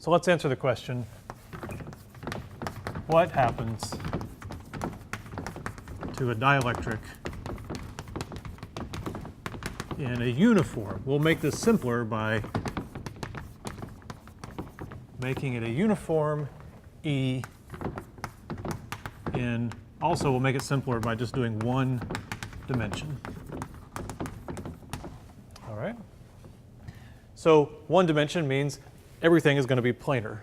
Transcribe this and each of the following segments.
So let's answer the question, what happens to a dielectric in a uniform? We'll make this simpler by making it a uniform E in, also we'll make it simpler by just doing one dimension. All right. So one dimension means everything is going to be planar.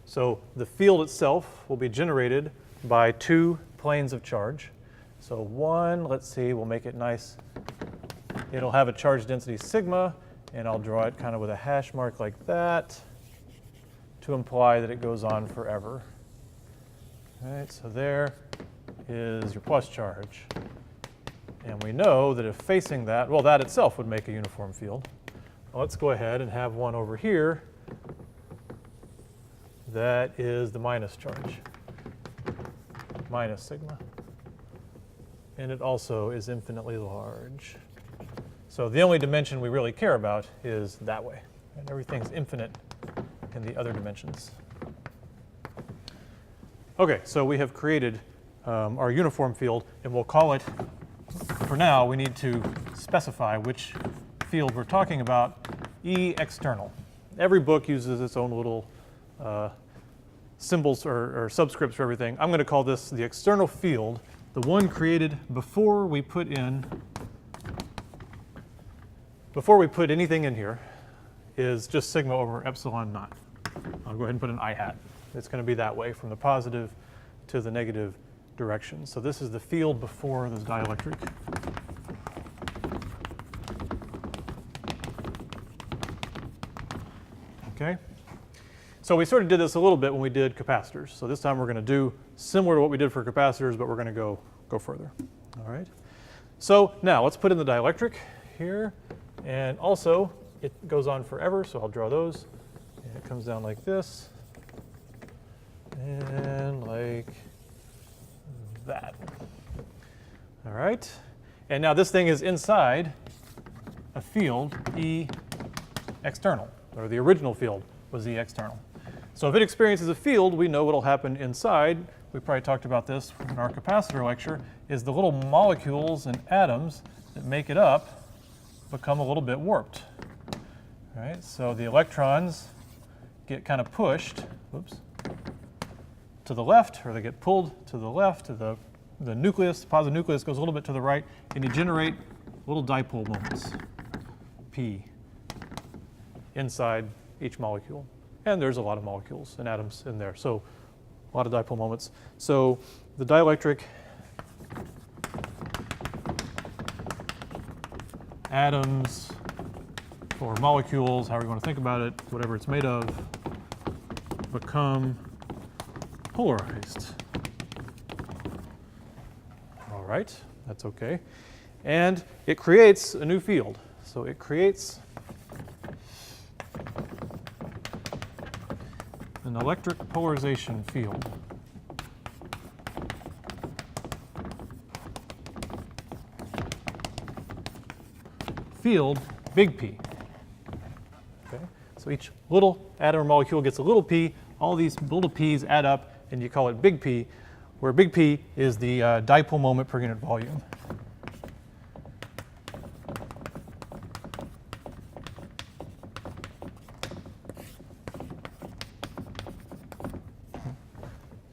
So the field itself will be generated by two planes of charge. So one, let's see, we'll make it nice. It'll have a charge density sigma, and I'll draw it kind of with a hash mark like that to imply that it goes on forever. All right, so there is your plus charge. And we know that if facing that, well, that itself would make a uniform field. Well, let's go ahead and have one over here that is the minus charge, minus sigma. And it also is infinitely large. So the only dimension we really care about is that way. And everything's infinite in the other dimensions. Okay, so we have created our uniform field, and we'll call it, for now, we need to specify which field we're talking about, E external. Every book uses its own little symbols or subscripts for everything. I'm going to call this the external field, the one created before we put anything in here, is just sigma over epsilon naught. I'll go ahead and put an I hat. It's going to be that way from the positive to the negative direction. So this is the field before this dielectric. Okay. So we sort of did this a little bit when we did capacitors. So this time we're going to do similar to what we did for capacitors, but we're going to go further. All right. So now let's put in the dielectric here. And also, it goes on forever, so I'll draw those. And it comes down like this. And like that. All right. And now this thing is inside a field, E external, or the original field was E external. So if it experiences a field, we know what will happen inside. We probably talked about this in our capacitor lecture, is the little molecules and atoms that make it up become a little bit warped. All right, so the electrons get kind of pushed, whoops, to the left, or they get pulled to the left, to the nucleus, the positive nucleus goes a little bit to the right, and you generate little dipole moments, P, inside each molecule. And there's a lot of molecules and atoms in there, so a lot of dipole moments. So the dielectric atoms or molecules, however you want to think about it, whatever it's made of, become polarized. All right, that's okay. And it creates a new field. So it creates an electric polarization field. Field, big P. Okay? So each little atom or molecule gets a little p. All these little p's add up, and you call it big P, where big P is the dipole moment per unit volume.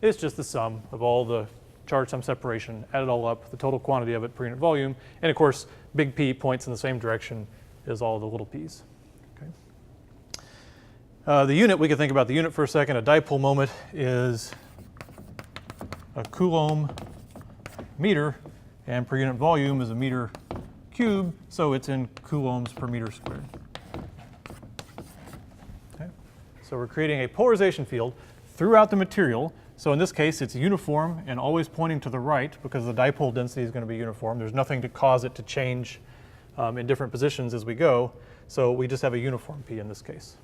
It's just the sum of all the charge sum separation, add it all up, the total quantity of it per unit volume, and of course, big P points in the same direction as all the little p's. Okay. The unit, we can think about the unit for a second. A dipole moment is a Coulomb meter, and per unit volume is a meter cubed, so it's in coulombs per meter squared. Okay. So we're creating a polarization field throughout the material. So in this case, it's uniform and always pointing to the right because the dipole density is going to be uniform. There's nothing to cause it to change in different positions as we go. So we just have a uniform P in this case.